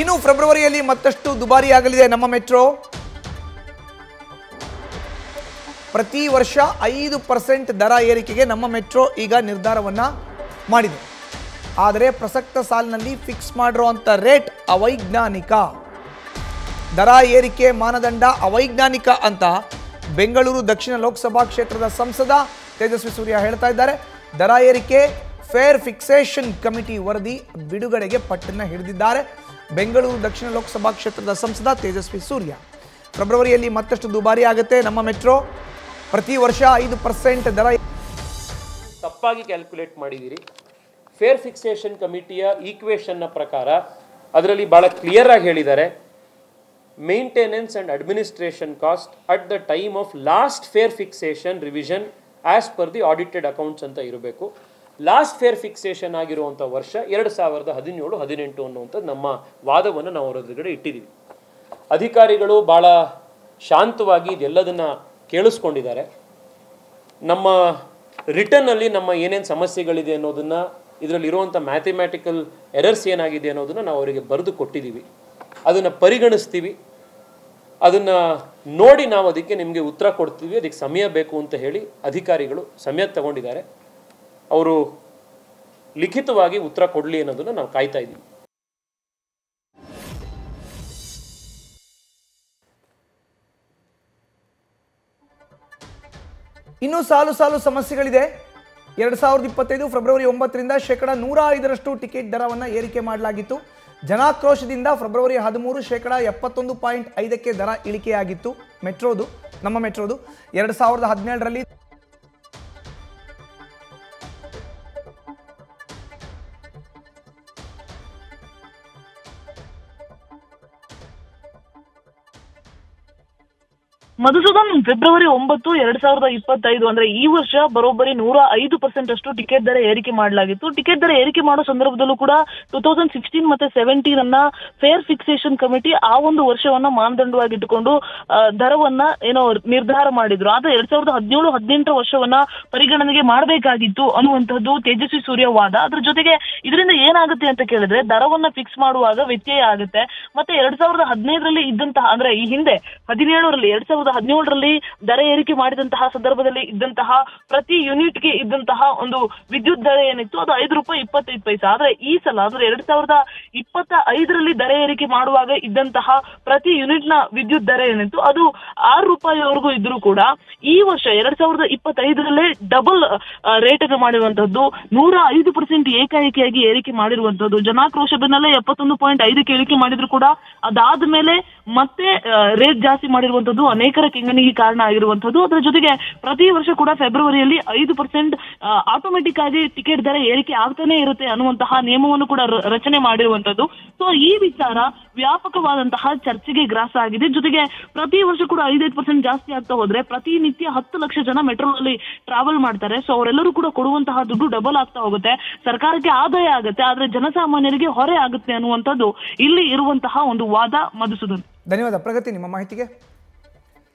ಇನ್ನು ಫೆಬ್ರವರಿಯಲ್ಲಿ ಮತ್ತಷ್ಟು ದುಬಾರಿಯಾಗಲಿದೆ ನಮ್ಮ ಮೆಟ್ರೋ. ಪ್ರತಿ ವರ್ಷ 5% ದರ ಏರಿಕೆಗೆ ನಮ್ಮ ಮೆಟ್ರೋ ಈಗ ನಿರ್ಧಾರವನ್ನ ಮಾಡಿದೆ. ಆದರೆ ಪ್ರಸಕ್ತ ಸಾಲಿನಲ್ಲಿ ಫಿಕ್ಸ್ ಮಾಡಿರುವಂಥ ರೇಟ್ ಅವೈಜ್ಞಾನಿಕ. ದರ ಏರಿಕೆ ಮಾನದಂಡ ಅವೈಜ್ಞಾನಿಕ ಅಂತ ಬೆಂಗಳೂರು ದಕ್ಷಿಣ ಲೋಕಸಭಾ ಕ್ಷೇತ್ರದ ಸಂಸದ ತೇಜಸ್ವಿ ಸೂರ್ಯ ಹೇಳ್ತಾ ಇದ್ದಾರೆ. ದರ ಏರಿಕೆ ಫೇರ್ ಫಿಕ್ಸೇಷನ್ ಕಮಿಟಿ ವರದಿ ಬಿಡುಗಡೆಗೆ ಪಟ್ಟನ್ನು ಹಿಡಿದಿದ್ದಾರೆ. ಬೆಂಗಳೂರು ದಕ್ಷಿಣ ಲೋಕಸಭಾ ಕ್ಷೇತ್ರದ ಸಂಸದ ತೇಜಸ್ವಿ ಸೂರ್ಯ. ಫೆಬ್ರವರಿಯಲ್ಲಿ ಮತ್ತಷ್ಟು ದುಬಾರಿ ಆಗುತ್ತೆ ನಮ್ಮ ಮೆಟ್ರೋ. ಪ್ರತಿ ವರ್ಷ 5% ದರ ತಪ್ಪಾಗಿ ಕ್ಯಾಲ್ಕುಲೇಟ್ ಮಾಡಿದ್ದೀರಿ. ಫೇರ್ ಫಿಕ್ಸೇಷನ್ ಕಮಿಟಿಯ ಈಕ್ವೇಷನ್ನ ಪ್ರಕಾರ ಅದರಲ್ಲಿ ಭಾಳ ಕ್ಲಿಯರ್ ಆಗಿ ಹೇಳಿದ್ದಾರೆ, maintenance and administration cost at the time of last fair fixation revision as per the audited accounts ಅಂತ ಇರಬೇಕು. ಲಾಸ್ಟ್ ಫೇರ್ ಫಿಕ್ಸೇಷನ್ ಆಗಿರುವಂಥ ವರ್ಷ 2017-18 ಅನ್ನುವಂಥದ್ದು ನಮ್ಮ ವಾದವನ್ನು ನಾವು ಅವರ ಎದುರುಗಡೆ ಇಟ್ಟಿದ್ದೀವಿ. ಅಧಿಕಾರಿಗಳು ಭಾಳ ಶಾಂತವಾಗಿ ಇದೆಲ್ಲದನ್ನು ಕೇಳಿಸ್ಕೊಂಡಿದ್ದಾರೆ. ನಮ್ಮ ರಿಟರ್ನಲ್ಲಿ ನಮ್ಮ ಏನೇನು ಸಮಸ್ಯೆಗಳಿದೆ ಅನ್ನೋದನ್ನು, ಇದರಲ್ಲಿರುವಂಥ ಮ್ಯಾಥಮೆಟಿಕಲ್ ಎರರ್ಸ್ ಏನಾಗಿದೆ ಅನ್ನೋದನ್ನು ನಾವು ಅವರಿಗೆ ಬರೆದು ಕೊಟ್ಟಿದ್ದೀವಿ. ಅದನ್ನು ಪರಿಗಣಿಸ್ತೀವಿ, ಅದನ್ನು ನೋಡಿ ನಾವು ಅದಕ್ಕೆ ನಿಮಗೆ ಉತ್ತರ ಕೊಡ್ತೀವಿ. ಅದಕ್ಕೆ ಸಮಯ ಬೇಕು ಅಂತ ಹೇಳಿ ಅಧಿಕಾರಿಗಳು ಸಮಯ ತಗೊಂಡಿದ್ದಾರೆ. ಅವರು ಲಿಖಿತವಾಗಿ ಉತ್ತರ ಕೊಡಲಿ ಅನ್ನೋದನ್ನು ನಾವು ಕಾಯ್ತಾ ಇದ್ದೀವಿ. ಇನ್ನೂ ಸಾಲು ಸಮಸ್ಯೆಗಳಿದೆ. 2025 ಫೆಬ್ರವರಿ 9ರಿಂದ 105% ಟಿಕೆಟ್ ದರವನ್ನು ಏರಿಕೆ ಮಾಡಲಾಗಿತ್ತು. ಜನಾಕ್ರೋಶದಿಂದ ಫೆಬ್ರವರಿ 13 71.5ಕ್ಕೆ ದರ ಇಳಿಕೆಯಾಗಿತ್ತು ಮೆಟ್ರೋದು, ನಮ್ಮ ಮೆಟ್ರೋದು. 2017ರಲ್ಲಿ ಮಧುಸೂದನ್, ಫೆಬ್ರವರಿ 9, 2025 ಅಂದ್ರೆ ಈ ವರ್ಷ ಬರೋಬ್ಬರಿ 105% ಅಷ್ಟು ಟಿಕೆಟ್ ದರ ಏರಿಕೆ ಮಾಡಲಾಗಿತ್ತು. ಟಿಕೆಟ್ ದರ ಏರಿಕೆ ಮಾಡೋ ಸಂದರ್ಭದಲ್ಲೂ ಕೂಡ 2016 ಮತ್ತೆ 17 ಅನ್ನ ಫೇರ್ ಫಿಕ್ಸೇಷನ್ ಕಮಿಟಿ ಆ ಒಂದು ವರ್ಷವನ್ನ ಮಾನದಂಡವಾಗಿಟ್ಟುಕೊಂಡು ದರವನ್ನ ಏನೋ ನಿರ್ಧಾರ ಮಾಡಿದ್ರು. ಆದ್ರೆ 2017-18 ವರ್ಷವನ್ನ ಪರಿಗಣನೆಗೆ ಮಾಡಬೇಕಾಗಿತ್ತು ಅನ್ನುವಂಥದ್ದು ತೇಜಸ್ವಿ ಸೂರ್ಯ ವಾದ. ಅದ್ರ ಜೊತೆಗೆ ಇದರಿಂದ ಏನಾಗುತ್ತೆ ಅಂತ ಕೇಳಿದ್ರೆ, ದರವನ್ನ ಫಿಕ್ಸ್ ಮಾಡುವಾಗ ವ್ಯತ್ಯಯ ಆಗುತ್ತೆ. ಮತ್ತೆ 2015ರಲ್ಲಿ ಇದ್ದಂತಹ, ಅಂದ್ರೆ ಈ ಹಿಂದೆ 2017ರಲ್ಲಿ ದರ ಏರಿಕೆ ಮಾಡಿದಂತಹ ಸಂದರ್ಭದಲ್ಲಿ ಇದ್ದಂತಹ ಪ್ರತಿ ಯೂನಿಟ್ಗೆ ಇದ್ದಂತಹ ಒಂದು ವಿದ್ಯುತ್ ದರ ಏನಿತ್ತು ಅದು ₹5.25. ಆದ್ರೆ ಈ ಸಲ ಅಂದ್ರೆ 2025ರಲ್ಲಿ ದರ ಏರಿಕೆ ಮಾಡುವಾಗ ಇದ್ದಂತಹ ಪ್ರತಿ ಯೂನಿಟ್ ನ ವಿದ್ಯುತ್ ದರ ಏನಿತ್ತು ಅದು ₹6ವರೆಗೂ ಇದ್ರೂ ಕೂಡ ಈ ವರ್ಷ 2025ರಲ್ಲೇ ಡಬಲ್ ರೇಟ್ ಅನ್ನು ಮಾಡಿರುವಂತದ್ದು, 105% ಏಕಾಏಕಿಯಾಗಿ ಏರಿಕೆ ಮಾಡಿರುವಂತದ್ದು. ಜನಾಕ್ರೋಶ ಬೆನ್ನಲ್ಲೇ 71.5ಕ್ಕೆ ಏರಿಕೆ ಮಾಡಿದ್ರು ಕೂಡ ಅದಾದ್ಮೇಲೆ ಮತ್ತೆ ರೇಟ್ ಜಾಸ್ತಿ ಮಾಡಿರುವಂತದ್ದು ಅನೇಕರ ಕೆಂಗನಿಗೆ ಕಾರಣ ಆಗಿರುವಂತದ್ದು. ಅದರ ಜೊತೆಗೆ ಪ್ರತಿ ವರ್ಷ ಕೂಡ ಫೆಬ್ರವರಿಯಲ್ಲಿ 5% ಆಟೋಮೆಟಿಕ್ ಆಗಿ ಟಿಕೆಟ್ ದರ ಏರಿಕೆ ಆಗ್ತಾನೆ ಇರುತ್ತೆ ಅನ್ನುವಂತಹ ನಿಯಮವನ್ನು ಕೂಡ ರಚನೆ ಮಾಡಿರುವಂತದ್ದು. ಸೊ ಈ ವಿಚಾರ ವ್ಯಾಪಕವಾದಂತಹ ಚರ್ಚೆಗೆ ಗ್ರಾಸ ಆಗಿದೆ. ಜೊತೆಗೆ ಪ್ರತಿ ವರ್ಷ ಕೂಡ 5% ಜಾಸ್ತಿ ಆಗ್ತಾ ಹೋದ್ರೆ ಪ್ರತಿನಿತ್ಯ 10 ಲಕ್ಷ ಜನ ಮೆಟ್ರೋನಲ್ಲಿ ಟ್ರಾವೆಲ್ ಮಾಡ್ತಾರೆ. ಸೊ ಅವರೆಲ್ಲರೂ ಕೂಡ ಕೊಡುವಂತಹ ದುಡ್ಡು ಡಬಲ್ ಆಗ್ತಾ ಹೋಗುತ್ತೆ, ಸರ್ಕಾರಕ್ಕೆ ಆದಾಯ ಆಗುತ್ತೆ, ಆದ್ರೆ ಜನಸಾಮಾನ್ಯರಿಗೆ ಹೊರೆ ಆಗುತ್ತೆ ಅನ್ನುವಂಥದ್ದು ಇಲ್ಲಿ ಇರುವಂತಹ ಒಂದು ವಾದ. ಮಧುಸೂದನ್, ಧನ್ಯವಾದ ಪ್ರಗತಿ ನಿಮ್ಮ ಮಾಹಿತಿಗೆ.